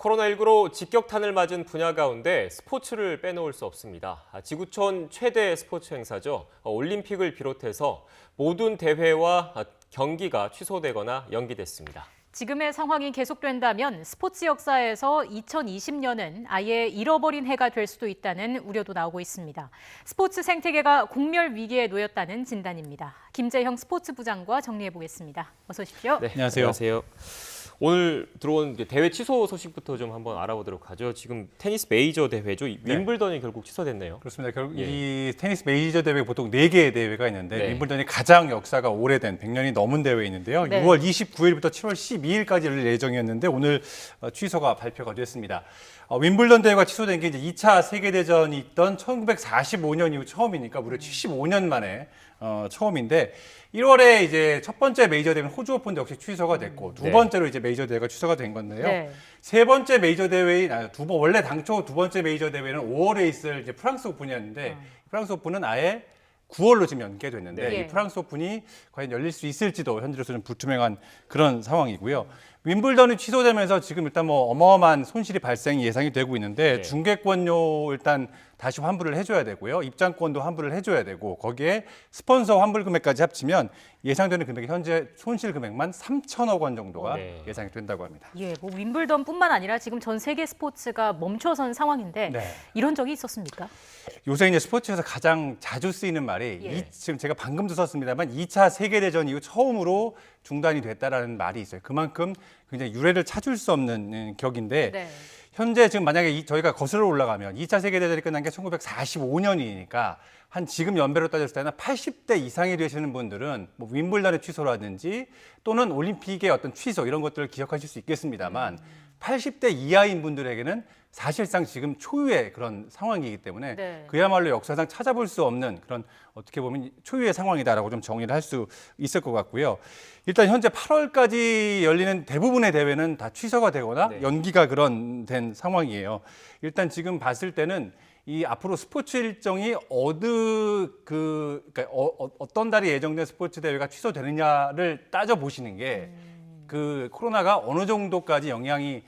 코로나19로 직격탄을 맞은 분야 가운데 스포츠를 빼놓을 수 없습니다. 지구촌 최대 스포츠 행사죠. 올림픽을 비롯해서 모든 대회와 경기가 취소되거나 연기됐습니다. 지금의 상황이 계속된다면 스포츠 역사에서 2020년은 아예 잃어버린 해가 될 수도 있다는 우려도 나오고 있습니다. 스포츠 생태계가 공멸 위기에 놓였다는 진단입니다. 김재형 스포츠부장과 정리해보겠습니다. 어서 오십시오. 네, 안녕하세요. 오늘 들어온 대회 취소 소식부터 좀 한번 알아보도록 하죠. 지금 테니스 메이저 대회죠. 윈블던이 결국 취소됐네요. 그렇습니다. 결국 이 테니스 메이저 대회 보통 4개의 대회가 있는데 윈블던이 가장 역사가 오래된 100년이 넘은 대회에 있는데요. 6월 29일부터 7월 12일까지 열릴 예정이었는데 오늘 취소가 발표가 됐습니다. 윈블던 대회가 취소된 게 이제 2차 세계대전이 있던 1945년 이후 처음이니까 무려 75년 만에 처음인데 1월에 이제 첫 번째 메이저 대회는 호주 오픈도 역시 취소가 됐고 두 번째로 이제 메이저 대회가 취소가 된 건데요. 세 번째 메이저 대회인 원래 당초 두 번째 메이저 대회는 5월에 있을 이제 프랑스 오픈이었는데 프랑스 오픈은 아예 9월로 지금 연기됐는데 이 프랑스 오픈이 과연 열릴 수 있을지도 현재로서는 불투명한 그런 상황이고요. 윈블던이 취소되면서 지금 일단 뭐 어마어마한 손실이 발생이 예상이 되고 있는데 중계권료 일단 다시 환불을 해줘야 되고요. 입장권도 환불을 해줘야 되고 거기에 스폰서 환불 금액까지 합치면 예상되는 금액이 현재 손실 금액만 3천억 원 정도가 예상이 된다고 합니다. 뭐 윈블던뿐만 아니라 지금 전 세계 스포츠가 멈춰선 상황인데 이런 적이 있었습니까? 요새 이제 스포츠에서 가장 자주 쓰이는 말이 지금 제가 방금도 썼습니다만 2차 세계대전 이후 처음으로 중단이 됐다라는 말이 있어요. 그만큼 굉장히 유례를 찾을 수 없는 격인데 현재 지금 만약에 저희가 거슬러 올라가면 2차 세계대전이 끝난 게 1945년이니까 한 지금 연배로 따졌을 때는 80대 이상이 되시는 분들은 뭐 윈블던의 취소라든지 또는 올림픽의 어떤 취소 이런 것들을 기억하실 수 있겠습니다만 80대 이하인 분들에게는 사실상 지금 초유의 그런 상황이기 때문에 그야말로 역사상 찾아볼 수 없는 그런 어떻게 보면 초유의 상황이다라고 좀 정리를 할 수 있을 것 같고요. 일단 현재 8월까지 열리는 대부분의 대회는 다 취소가 되거나 연기가 된 상황이에요. 일단 지금 봤을 때는 이 앞으로 스포츠 일정이 그러니까 어떤 달에 예정된 스포츠 대회가 취소되느냐를 따져 보시는 게 그 코로나가 어느 정도까지 영향이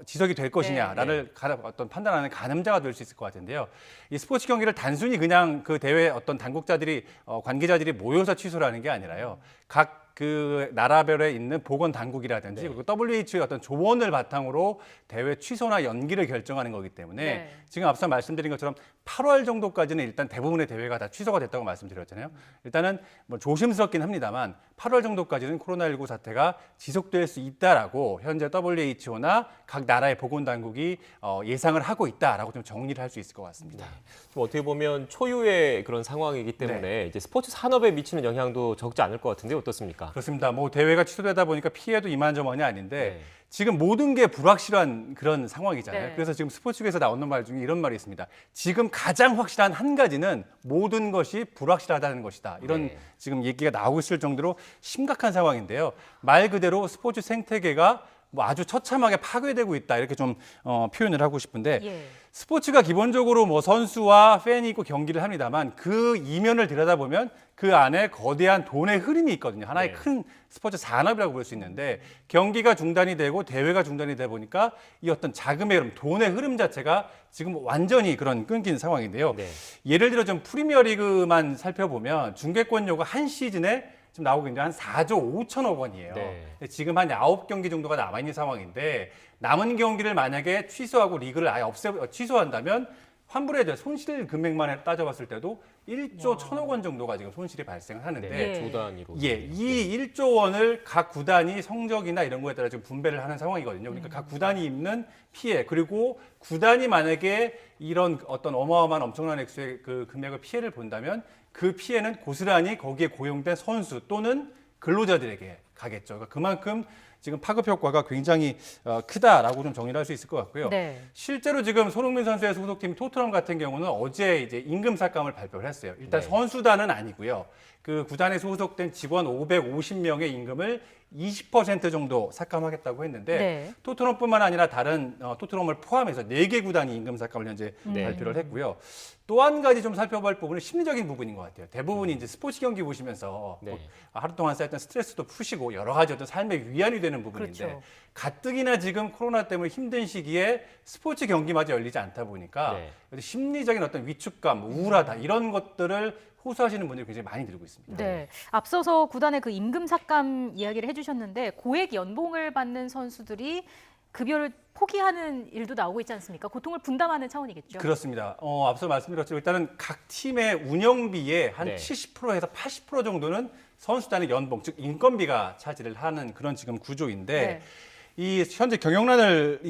지속이 될 것이냐를 어떤 판단하는 가늠자가 될 수 있을 것 같은데요. 이 스포츠 경기를 단순히 그냥 그 대회 어떤 당국자들이 관계자들이 모여서 취소라는 게 아니라요. 각 그 나라별에 있는 보건 당국이라든지 그리고 WHO의 어떤 조언을 바탕으로 대회 취소나 연기를 결정하는 거기 때문에 지금 앞서 말씀드린 것처럼 8월 정도까지는 일단 대부분의 대회가 다 취소가 됐다고 말씀드렸잖아요. 일단은 뭐 조심스럽긴 합니다만 8월 정도까지는 코로나19 사태가 지속될 수 있다라고 현재 WHO나 각 나라의 보건당국이 예상을 하고 있다라고 좀 정리를 할 수 있을 것 같습니다. 좀 어떻게 보면 초유의 그런 상황이기 때문에 이제 스포츠 산업에 미치는 영향도 적지 않을 것 같은데 어떻습니까? 그렇습니다. 뭐 대회가 취소되다 보니까 피해도 이만저만이 아닌데 지금 모든 게 불확실한 그런 상황이잖아요. 그래서 지금 스포츠계에서 나오는 말 중에 이런 말이 있습니다. 지금 가장 확실한 한 가지는 모든 것이 불확실하다는 것이다. 이런 지금 얘기가 나오고 있을 정도로 심각한 상황인데요. 말 그대로 스포츠 생태계가 뭐 아주 처참하게 파괴되고 있다. 이렇게 좀 표현을 하고 싶은데 스포츠가 기본적으로 뭐 선수와 팬이 있고 경기를 합니다만 그 이면을 들여다보면 그 안에 거대한 돈의 흐름이 있거든요. 하나의 큰 스포츠 산업이라고 볼 수 있는데 경기가 중단이 되고 대회가 중단이 되다 보니까 이 어떤 자금의 흐름, 돈의 흐름 자체가 지금 완전히 그런 끊긴 상황인데요. 예를 들어 좀 프리미어리그만 살펴보면 중계권료가 한 시즌에 지금 나오고 있는데 한 4조 5천억 원이에요. 지금 한 9경기 정도가 남아있는 상황인데 남은 경기를 만약에 취소하고 리그를 아예 취소한다면 환불해야 될 손실 금액만 따져봤을 때도 1조 1천억 원 정도가 지금 손실이 발생하는데 조 단위로. 이 1조 원을 각 구단이 성적이나 이런 거에 따라 지금 분배를 하는 상황이거든요. 그러니까 각 구단이 입는 피해 그리고 구단이 만약에 이런 어떤 어마어마한 엄청난 액수의 그 금액을 피해를 본다면 그 피해는 고스란히 거기에 고용된 선수 또는 근로자들에게 가겠죠. 그러니까 그만큼 지금 파급 효과가 굉장히 크다라고 좀 정리를 할 수 있을 것 같고요. 실제로 지금 손흥민 선수의 소속팀 토트넘 같은 경우는 어제 이제 임금 삭감을 발표를 했어요. 일단 선수단은 아니고요. 그 구단에 소속된 직원 550명의 임금을 20% 정도 삭감하겠다고 했는데 네. 토트넘뿐만 아니라 다른 토트넘을 포함해서 4개 구단이 임금 삭감을 현재 발표를 했고요. 또 한 가지 좀 살펴볼 부분은 심리적인 부분인 것 같아요. 대부분이 이제 스포츠 경기 보시면서 네. 하루 동안 쌓였던 스트레스도 푸시고 여러 가지 어떤 삶의 위안이 되는 부분인데 그렇죠. 가뜩이나 지금 코로나 때문에 힘든 시기에 스포츠 경기마저 열리지 않다 보니까 네. 심리적인 어떤 위축감, 우울하다 이런 것들을 호소하시는 분들이 굉장히 많이 들고 있습니다. 네. 앞서서 구단의 그 임금 삭감 이야기를 해주셨는데 고액 연봉을 받는 선수들이 급여를 포기하는 일도 나오고 있지 않습니까? 고통을 분담하는 차원이겠죠. 그렇습니다. 앞서 말씀드렸지만 일단은 각 팀의 운영비의 한 네. 70%에서 80% 정도는 선수단의 연봉, 즉 인건비가 차지를 하는 그런 지금 구조인데 네. 이 현재 경영난을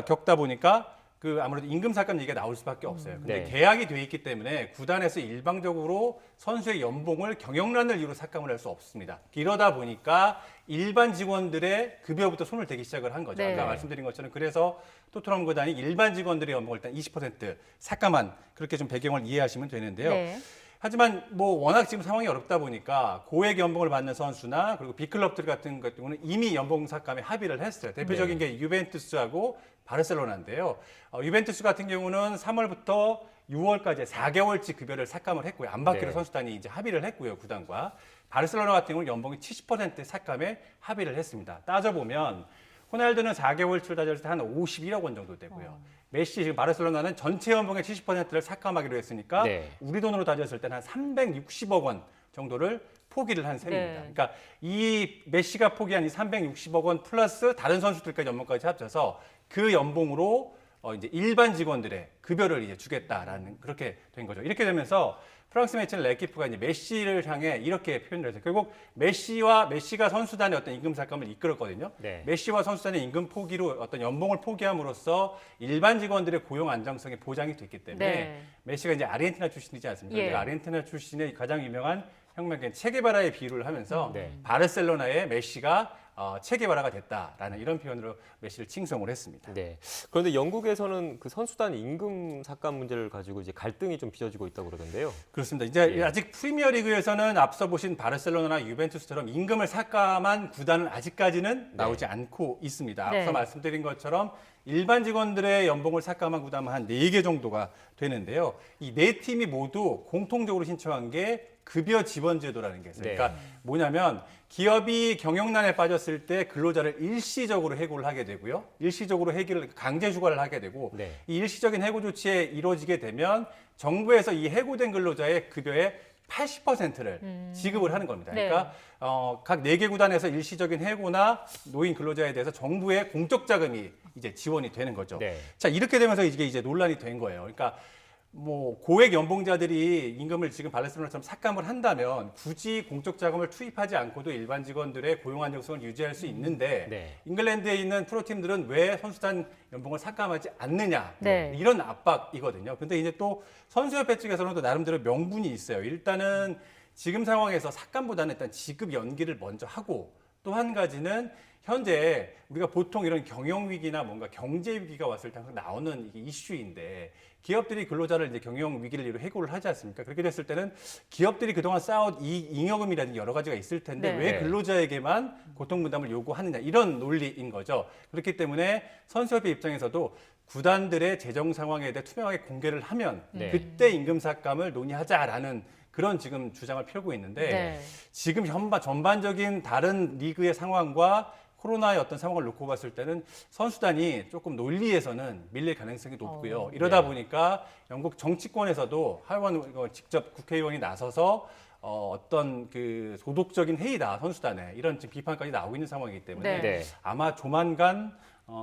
겪다 보니까 그 아무래도 임금 삭감 얘기가 나올 수밖에 없어요. 근데 네. 계약이 돼 있기 때문에 구단에서 일방적으로 선수의 연봉을 경영난을 이유로 삭감을 할 수 없습니다. 이러다 보니까 일반 직원들의 급여부터 손을 대기 시작을 한 거죠. 네. 아까 말씀드린 것처럼 그래서 토트넘 구단이 일반 직원들의 연봉을 일단 20% 삭감한 그렇게 좀 배경을 이해하시면 되는데요. 네. 하지만 뭐 워낙 지금 상황이 어렵다 보니까 고액 연봉을 받는 선수나 그리고 빅클럽들 같은 경우는 이미 연봉 삭감에 합의를 했어요. 대표적인 게 유벤투스하고 바르셀로나인데요. 유벤투스 같은 경우는 3월부터 6월까지 4개월치 급여를 삭감을 했고요. 안 받기로 네. 선수단이 이제 합의를 했고요, 구단과. 바르셀로나 같은 경우는 연봉이 70% 삭감에 합의를 했습니다. 따져보면 호날두는 4개월치를 따졌을 때 한 51억 원 정도 되고요. 메시 지금 바르셀로나는 전체 연봉의 70%를 삭감하기로 했으니까 네. 우리 돈으로 따졌을 때는 한 360억 원 정도를 포기를 한 셈입니다. 네. 그러니까 이 메시가 포기한 이 360억 원 플러스 다른 선수들까지 연봉까지 합쳐서 그 연봉으로 이제 일반 직원들의 급여를 이제 주겠다라는 그렇게 된 거죠. 이렇게 되면서 프랑스 매체는 레키프가 이제 메시를 향해 이렇게 표현을 했어요. 결국 메시가 선수단의 어떤 임금 삭감을 이끌었거든요. 네. 메시와 선수단의 임금 포기로 어떤 연봉을 포기함으로써 일반 직원들의 고용 안정성이 보장이 됐기 때문에 네. 메시가 이제 아르헨티나 출신이지 않습니까? 예. 근데 아르헨티나 출신의 가장 유명한 혁명가인 체게바라에 비유를 하면서 네. 바르셀로나의 메시가 체게바라가 됐다라는 이런 표현으로 메시를 칭송을 했습니다. 네. 그런데 영국에서는 그 선수단 임금 삭감 문제를 가지고 이제 갈등이 좀 빚어지고 있다고 그러던데요. 그렇습니다. 이제 예. 아직 프리미어리그에서는 앞서 보신 바르셀로나나 유벤투스처럼 임금을 삭감한 구단은 아직까지는 나오지 않고 있습니다. 앞서 네. 말씀드린 것처럼 일반 직원들의 연봉을 삭감한 구단은 한 4개 정도가 되는데요. 이 4팀이 모두 공통적으로 신청한 게 급여 지원 제도라는 게 있어요. 네. 그러니까 뭐냐면 기업이 경영난에 빠졌을 때 근로자를 일시적으로 해고를 하게 되고요. 일시적으로 강제 휴가를 하게 되고 네. 이 일시적인 해고 조치에 이루어지게 되면 정부에서 이 해고된 근로자의 급여의 80%를 지급을 하는 겁니다. 네. 그러니까 각 4개 구단에서 일시적인 해고나 노인 근로자에 대해서 정부의 공적 자금이 이제 지원이 되는 거죠. 네. 자, 이렇게 되면서 이게 이제 논란이 된 거예요. 그러니까 뭐 고액 연봉자들이 임금을 지금 바르셀로나처럼 삭감을 한다면 굳이 공적 자금을 투입하지 않고도 일반 직원들의 고용 안정성을 유지할 수 있는데 네. 잉글랜드에 있는 프로팀들은 왜 선수단 연봉을 삭감하지 않느냐 네. 이런 압박이거든요. 근데 이제 또 선수협회 측에서는 또 나름대로 명분이 있어요. 일단은 지금 상황에서 삭감보다는 일단 지급 연기를 먼저 하고 또 한 가지는 현재 우리가 보통 이런 경영 위기나 뭔가 경제 위기가 왔을 때 항상 나오는 이게 이슈인데 기업들이 근로자를 이제 경영 위기를 이유로 해고를 하지 않습니까? 그렇게 됐을 때는 기업들이 그동안 쌓아온 잉여금이라든지 여러 가지가 있을 텐데 네. 왜 근로자에게만 고통 분담을 요구하느냐 이런 논리인 거죠. 그렇기 때문에 선수협회 입장에서도 구단들의 재정 상황에 대해 투명하게 공개를 하면 네. 그때 임금 삭감을 논의하자라는 그런 지금 주장을 펴고 있는데 네. 지금 전반적인 다른 리그의 상황과 코로나의 어떤 상황을 놓고 봤을 때는 선수단이 조금 논리에서는 밀릴 가능성이 높고요. 이러다 네. 보니까 영국 정치권에서도 하원 직접 국회의원이 나서서 어떤 그 소독적인 회의다 선수단에 이런 지금 비판까지 나오고 있는 상황이기 때문에 네. 네. 아마 조만간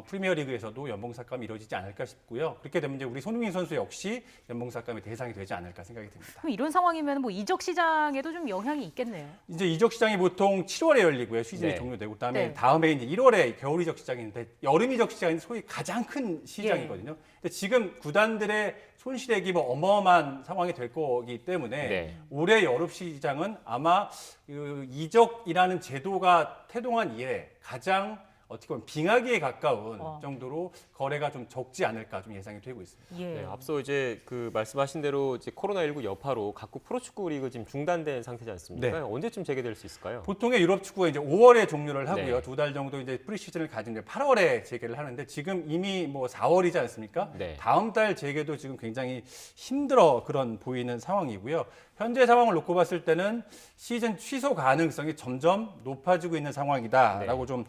프리미어리그에서도 연봉 삭감이 이루어지지 않을까 싶고요. 그렇게 되면 이제 우리 손흥민 선수 역시 연봉 삭감의 대상이 되지 않을까 생각이 듭니다. 그럼 이런 상황이면 뭐 이적 시장에도 좀 영향이 있겠네요. 이제 이적 시장이 보통 7월에 열리고요. 시즌이 네. 종료되고 그다음에 네. 다음에 이제 1월에 겨울 이적 시장인데 여름 이적 시장이 소위 가장 큰 시장이거든요. 근데 지금 구단들의 손실액이 뭐 어마어마한 상황이 될 거기 때문에 네. 올해 여름 시장은 아마 그 이적이라는 제도가 태동한 이래 가장 어떻게 보면 빙하기에 가까운 정도로 거래가 좀 적지 않을까 좀 예상이 되고 있습니다. 예. 네, 앞서 이제 그 말씀하신 대로 이제 코로나19 여파로 각국 프로축구 리그 지금 중단된 상태지 않습니까? 네. 언제쯤 재개될 수 있을까요? 보통의 유럽 축구가 이제 5월에 종료를 하고요. 네. 2달 정도 이제 프리시즌을 가진 이제 8월에 재개를 하는데 지금 이미 뭐 4월이지 않습니까? 네. 다음 달 재개도 지금 굉장히 힘들어 그런 보이는 상황이고요. 현재 상황을 놓고 봤을 때는 시즌 취소 가능성이 점점 높아지고 있는 상황이다라고 좀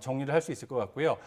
정리를 할 수 있을 것 같고요.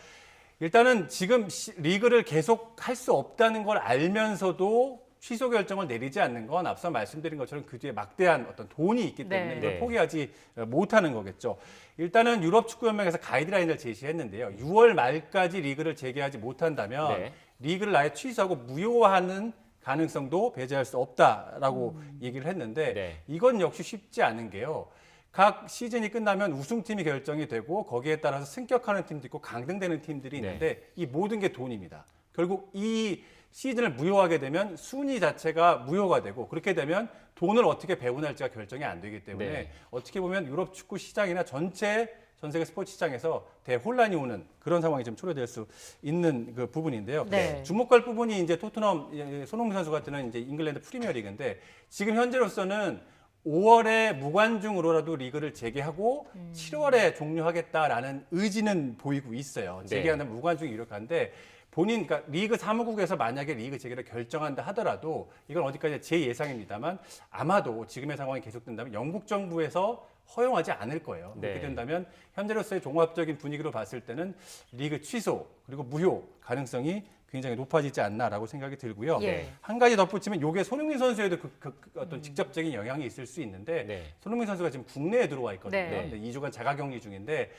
일단은 지금 리그를 계속 할 수 없다는 걸 알면서도 취소 결정을 내리지 않는 건 앞서 말씀드린 것처럼 그 뒤에 막대한 어떤 돈이 있기 때문에 네. 이걸 네. 포기하지 못하는 거겠죠. 일단은 유럽 축구연맹에서 가이드라인을 제시했는데요. 6월 말까지 리그를 재개하지 못한다면 네. 리그를 아예 취소하고 무효화하는 가능성도 배제할 수 없다라고 얘기를 했는데 네. 이건 역시 쉽지 않은 게요. 각 시즌이 끝나면 우승팀이 결정이 되고 거기에 따라서 승격하는 팀도 있고 강등되는 팀들이 있는데 이 모든 게 돈입니다. 결국 이 시즌을 무효하게 되면 순위 자체가 무효가 되고 그렇게 되면 돈을 어떻게 배분할지가 결정이 안 되기 때문에 네. 어떻게 보면 유럽 축구 시장이나 전체 전 세계 스포츠 시장에서 대혼란이 오는 그런 상황이 좀 초래될 수 있는 그 부분인데요. 네. 주목할 부분이 이제 토트넘 손흥민 선수 같은 이제 잉글랜드 프리미어리그인데 지금 현재로서는 5월에 무관중으로라도 리그를 재개하고 7월에 종료하겠다라는 의지는 보이고 있어요. 네. 재개한다면 무관중이 유력한데 본인 그러니까 리그 사무국에서 만약에 리그 재개를 결정한다 하더라도 이건 어디까지 제 예상입니다만 아마도 지금의 상황이 계속된다면 영국 정부에서 허용하지 않을 거예요. 네. 그렇게 된다면 현재로서의 종합적인 분위기로 봤을 때는 리그 취소 그리고 무효 가능성이 굉장히 높아지지 않나라고 생각이 들고요. 예. 한 가지 덧붙이면 이게 손흥민 선수에도 그 어떤 직접적인 영향이 있을 수 있는데 네. 손흥민 선수가 지금 국내에 들어와 있거든요. 네. 근데 2주간 자가격리 중인데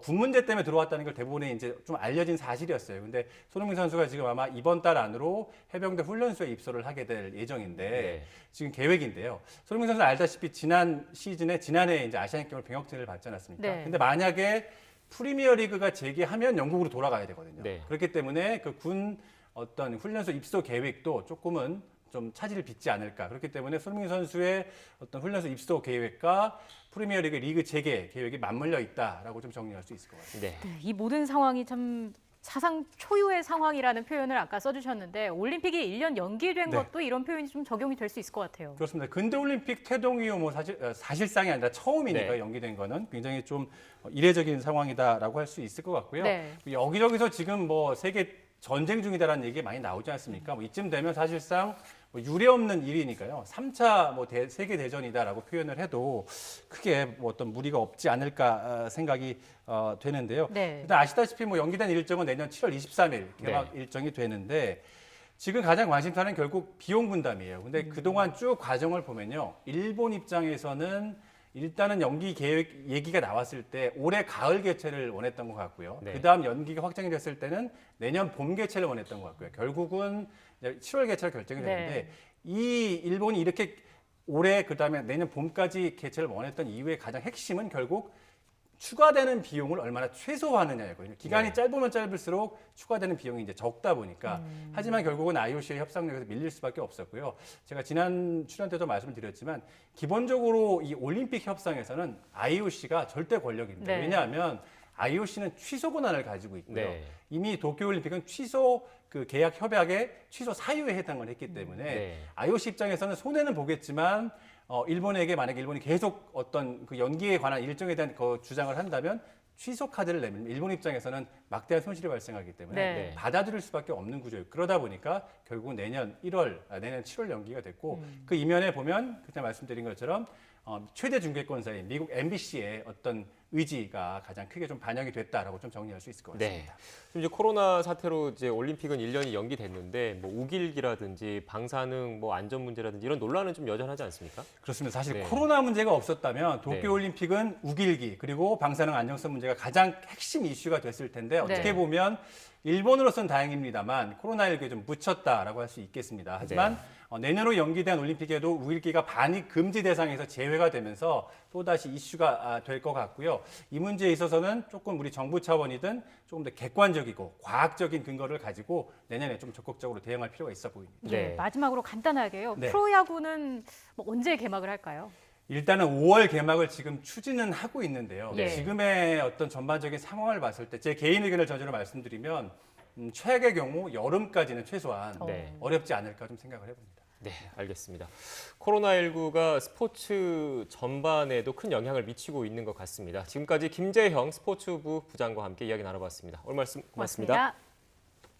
군 문제 때문에 들어왔다는 걸 대부분의 이제 좀 알려진 사실이었어요. 근데 손흥민 선수가 지금 아마 이번 달 안으로 해병대 훈련소에 입소를 하게 될 예정인데 네. 지금 계획인데요. 손흥민 선수는 알다시피 지난해 이제 아시안 게임을 병역전을 받지 않았습니까? 네. 근데 만약에 프리미어리그가 재개하면 영국으로 돌아가야 되거든요. 네. 그렇기 때문에 그 군 어떤 훈련소 입소 계획도 조금은 좀 차질을 빚지 않을까. 그렇기 때문에 손흥민 선수의 어떤 훈련소 입소 계획과 프리미어리그 리그 재개 계획이 맞물려 있다라고 좀 정리할 수 있을 것 같습니다. 네. 네, 이 모든 상황이 참 사상 초유의 상황이라는 표현을 아까 써주셨는데 올림픽이 1년 연기된 네. 것도 이런 표현이 좀 적용이 될 수 있을 것 같아요. 그렇습니다. 근대 올림픽 태동 이후 뭐 사실상이 아니라 처음이니까 네. 연기된 거는 굉장히 좀 이례적인 상황이다라고 할 수 있을 것 같고요. 네. 여기저기서 지금 뭐 세계 전쟁 중이다라는 얘기 많이 나오지 않습니까? 뭐 이쯤 되면 사실상 뭐 유례 없는 일이니까요. 3차 뭐 세계 대전이다라고 표현을 해도 크게 뭐 어떤 무리가 없지 않을까 생각이 되는데요. 네. 일단 아시다시피 뭐 연기된 일정은 내년 7월 23일 개막 일정이 되는데 지금 가장 관심사는 결국 비용 분담이에요. 근데 그동안 쭉 과정을 보면요. 일본 입장에서는 일단은 연기 계획 얘기가 나왔을 때 올해 가을 개최를 원했던 것 같고요. 네. 그다음 연기가 확정이 됐을 때는 내년 봄 개최를 원했던 것 같고요. 결국은 이제 7월 개최가 결정이 되는데 네. 이 일본이 이렇게 올해 그다음에 내년 봄까지 개최를 원했던 이유의 가장 핵심은 결국 추가되는 비용을 얼마나 최소화하느냐였거든요. 기간이 네. 짧으면 짧을수록 추가되는 비용이 이제 적다 보니까 하지만 결국은 IOC의 협상력에서 밀릴 수밖에 없었고요. 제가 지난 출연 때도 말씀을 드렸지만 기본적으로 이 올림픽 협상에서는 IOC가 절대 권력입니다. 네. 왜냐하면 IOC는 취소 권한을 가지고 있고요. 네. 이미 도쿄올림픽은 취소 그 계약 협약의 취소 사유에 해당을 했기 때문에 네. IOC 입장에서는 손해는 보겠지만 일본에게 만약에 일본이 계속 어떤 그 연기에 관한 일정에 대한 그 주장을 한다면 취소 카드를 내면 일본 입장에서는 막대한 손실이 발생하기 때문에 네. 받아들일 수밖에 없는 구조예요. 그러다 보니까 결국은 내년 7월 연기가 됐고 그 이면에 보면 그때 말씀드린 것처럼 최대 중계권사인 미국 MBC의 어떤 의지가 가장 크게 좀 반영이 됐다라고 좀 정리할 수 있을 것 네. 같습니다. 지금 이제 코로나 사태로 이제 올림픽은 1년이 연기됐는데 뭐 우길기라든지 방사능 뭐 안전 문제라든지 이런 논란은 좀 여전하지 않습니까? 그렇습니다. 사실 네. 코로나 문제가 없었다면 도쿄올림픽은 우길기 그리고 방사능 안정성 문제가 가장 핵심 이슈가 됐을 텐데 어떻게 네. 보면 일본으로서는 다행입니다만 코로나19에 좀 묻혔다라고 할 수 있겠습니다. 하지만 내년으로 연기된 올림픽에도 우길기가 반입 금지 대상에서 제외가 되면서 또다시 이슈가 될 것 같고요. 이 문제에 있어서는 조금 우리 정부 차원이든 조금 더 객관적이고 과학적인 근거를 가지고 내년에 좀 적극적으로 대응할 필요가 있어 보입니다. 예, 네. 마지막으로 간단하게요. 네. 프로야구는 뭐 언제 개막을 할까요? 일단은 5월 개막을 지금 추진은 하고 있는데요. 네. 지금의 어떤 전반적인 상황을 봤을 때 제 개인 의견을 전제로 말씀드리면 최악의 경우 여름까지는 최소한 네. 어렵지 않을까 좀 생각을 해봅니다. 네, 알겠습니다. 코로나19가 스포츠 전반에도 큰 영향을 미치고 있는 것 같습니다. 지금까지 김재형 스포츠부 부장과 함께 이야기 나눠봤습니다. 오늘 말씀 고맙습니다. 고맙습니다.